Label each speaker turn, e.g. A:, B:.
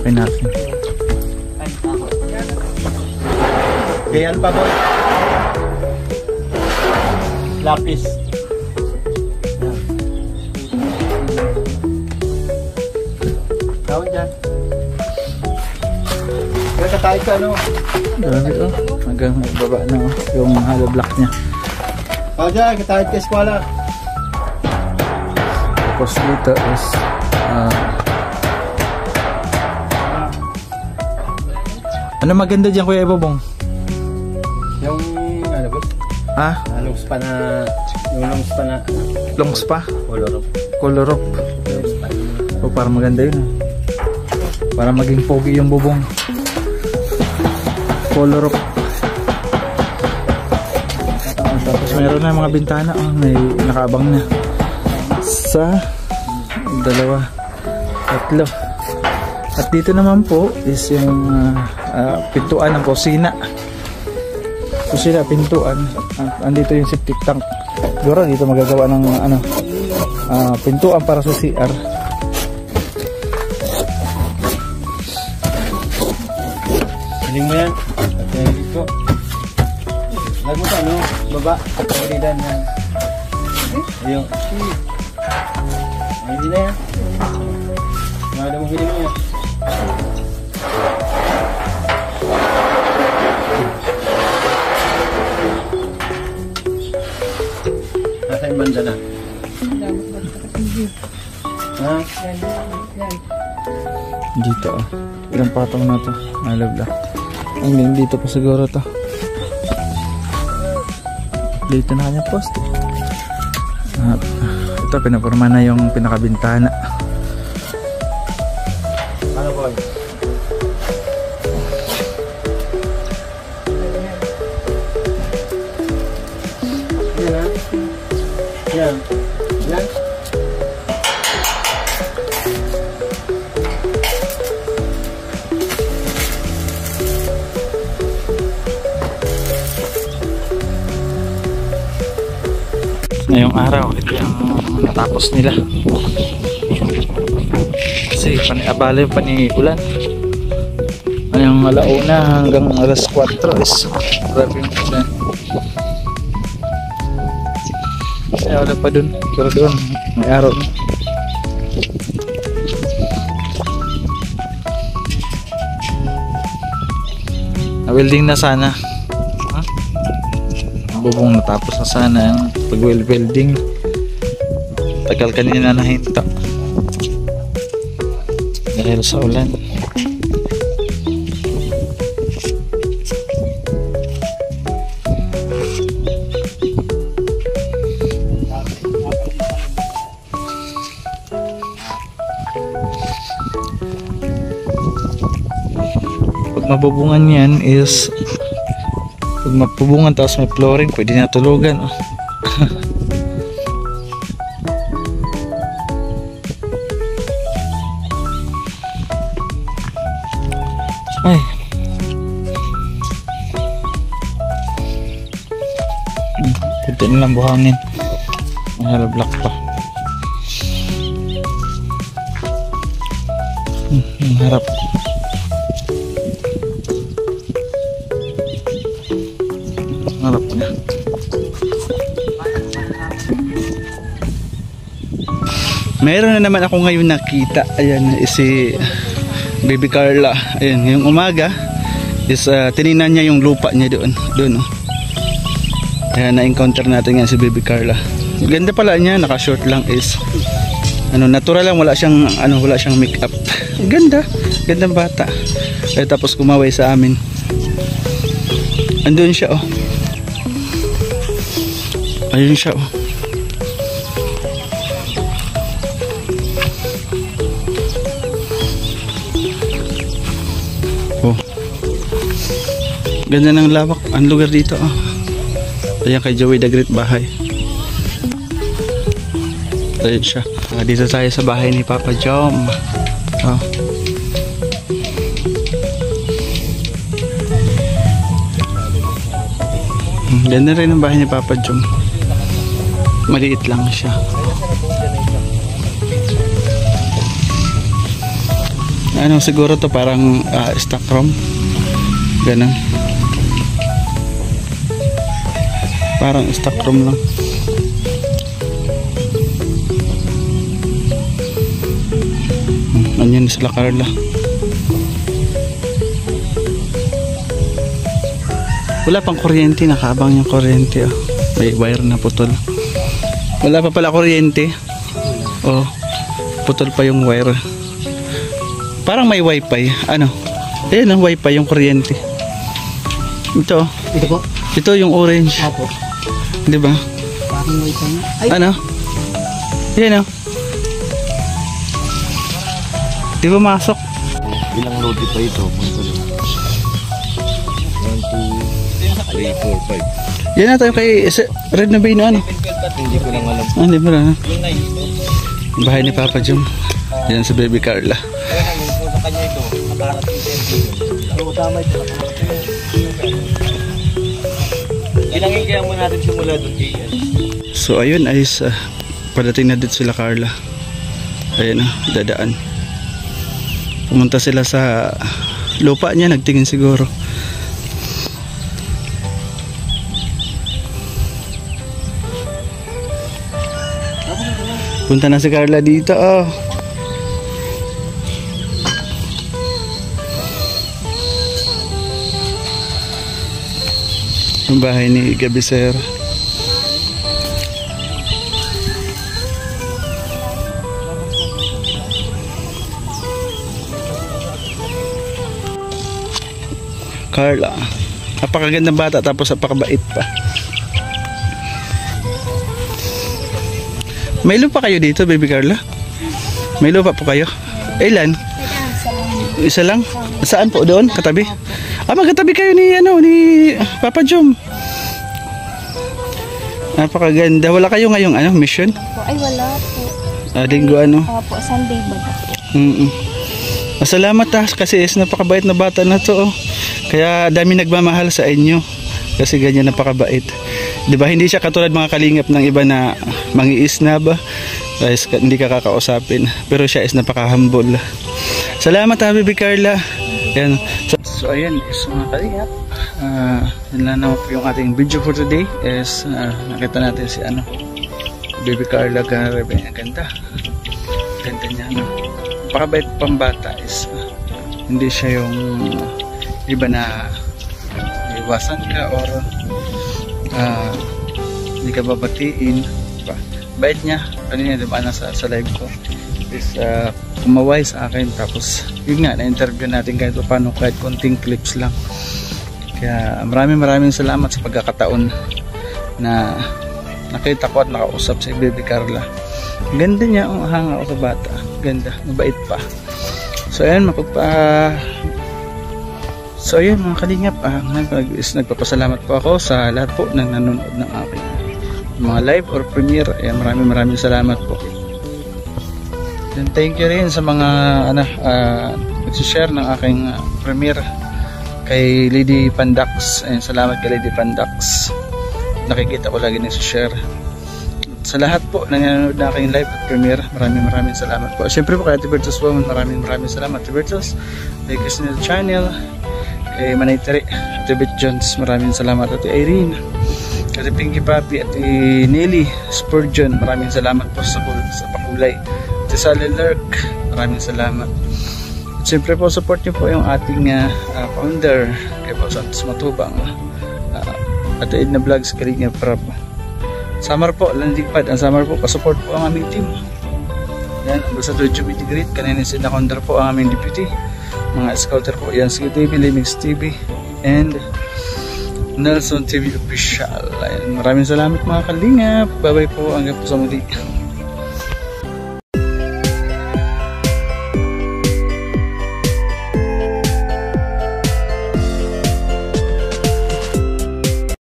A: Hanapin natin.
B: Kaya ano pa boy? Lapis. Tawag dyan. Kaya katay ka ano?
A: Grabe oh. Hanggang baba na oh. Yung hollow block niya.
B: Tawag dyan, katay ka eskwala.
A: Tapos dito is ano maganda dyan Kuya Ibobong?
B: Yung ano ba?
A: Ha?
B: Longs pa na. Yung longs pa na.
A: Longs pa?
B: Colorop.
A: Colorop.
B: Longs pa.
A: O para maganda yun. Para maging pogi yung bubong. Colorop. Tapos mayroon na mga bintana. Oh, may nakaabang na. Isa, dalawa, tatlo. At dito naman po is yung pintuan ng kusina. Kusina, pintuan. Andito yung septic tank. Siguro dito magagawa ng pintuan para sa CR.
B: Hiling mo yan. At yan dito. Lag mo ito, ano? Baba. At pagalidan yan. Ayun. Ay, hindi na yan. Mga damang hiling mo yan. Nasa yung banda na. Ha?
A: Dito oh. Ilang patong na to. Alabla. Hanggang dito pa siguro to. Dito na kanya post. At ito pinapurma na yung pinakabintana.
B: Ano boy? Yan ha? Yan. Yan.
A: Ngayong araw ito yung natapos nila kasi abala yung paniulan. Ngayong alauna hanggang alas 4 is grabe yung ulan. Kaya wala pa dun, pero doon may araw na. Na-welding na sana. Bubong natapos na sana ang pag-welding. Tagal kanina na hinto dahil sa ulan. Pag mabubungan yan is pag mapubungan tapos may flooring, pwede na tulugan oh. Ay kunti na lang buhangin. May hollow block pa. Ang harap. Harap niya. Meron na naman ako ngayon nakita. Ayan, si Baby Carla. Ayan, yung umaga is tininan niya yung lupa niya doon oh. Ayan, na-encounter natin nga si Baby Carla. Ganda pala niya, naka-short lang is natural lang, wala siyang make-up. Gandang bata. Tapos kumaway sa amin. Andun siya oh. Ayun siya oh. Oh. Ganda ng lawak ang lugar dito oh. Ayan kay Joey the Great bahay. Ayun siya. Dito tayo sa bahay ni Papa Jom. Oh. Ganda rin ang bahay ni Papa Jom. Maliit lang siya. Ano siguro to parang stock room. Ganun. Parang stock room lang. Nandiyan sila Carla. Wala pang kuryente, nakabang yung kuryente. Oh. May wire na putol. Wala pa pala kuryente. Oh, putol pa yung wire. Parang may wifi. Ano? Ayan ang wifi yung kuryente. Ito.
B: Ito po?
A: Ito yung orange.
B: Opo.
A: Diba?
B: Parang wifi. Ay.
A: Ano? Ayan oh. Di ba masok?
C: Ilang load pa ito? 1, 2, 3, 4, 5.
A: Yan na tayo kay Red na Bay no ano?
C: Hindi ko lang alam.
A: Hindi mo na. Bahay ni Papa Jom. Yan sa baby Carla.
C: Sa kanya ito, nakarating sa ito. Tama ito. Ilangin kaya mo natin simula doon kay
A: So ayun ay padating na dito sila Carla. Ayun na, dadaan. Pumunta sila sa lupa niya, nagtingin siguro. Punta na si Carla dito, oh. Yung bahay ni Gabi Sir. Carla, napakagandang bata tapos napakabait pa. May lupa kayo dito, baby Carla? May lupa po kayo? Ilan? Isa lang? Saan po doon? Katabi? Magkatabi kayo ni Papa Jom. Napakaganda. Wala kayo ngayong mission?
D: Ay wala po.
A: Linggo
D: Opo, Sunday ba po?
A: Salamat kasi napakabait na bata na to. Kaya dami nagmamahal sa inyo. Kasi ganyan napakabait. 'Di ba? Hindi siya katulad mga kalingap ng iba na mangiis na ba? Guys, hindi ka kakausapin. Pero siya is napaka-humble. Salamat baby Carla. Ayan. So ayan is mga kalingap. Yun lang naman po yung ating video for today. Is nakita natin si baby Carla Garebe. Ang ganda. Ganda niya. Napakabait pang bata is hindi siya yung iba na iwasan ka or hindi ka babatiin, diba? Bait niya kanina, diba, nasa live ko is kumaway sa akin, tapos yun nga, na-interview natin kahit paano, kahit konting clips lang. Kaya maraming salamat sa pagkakataon na nakita ko at nakausap si baby Carla. Ganda niya, hanga ako sa bata, ganda, mabait pa. So ayan, so ayun mga kalingap, nagpapasalamat po ako sa lahat po ng nanonood ng aking mga live or premiere. Ayan, maraming salamat po. And thank you rin sa mga nagsishare ng aking premiere kay Lady Pandax. Ayan, salamat kay Lady Pandax. Nakikita ko lagi nagsishare. Sa lahat po na nanonood na aking live at premiere, maraming salamat po. Siyempre po kay Ate Bertos Woman, maraming salamat Ate Bertos, kay Christina Channel, kay Manay Tere, Ate Beth Jones, maraming salamat. Ate Irene, Ate Pinky Papi, Ate Nelly Spurgeon, maraming salamat po sa pakulay. Ate Sally Lurk, maraming salamat. At siyempre po support niyo po yung ating founder, kay po Santos Matubang, Ate Edna Vlogs, Kalinga Prab. Summer po, Landigpad, ang summer po, pasupport po ang aming team. Yan, Ambassador Jumity Great, kanina si Nakondar po ang aming deputy. Mga scouter po, Yansky TV, Limix TV, and Nelson TV Official. Ayan, maraming salamat mga kalingap. Bye bye po, hanggang po sa muli.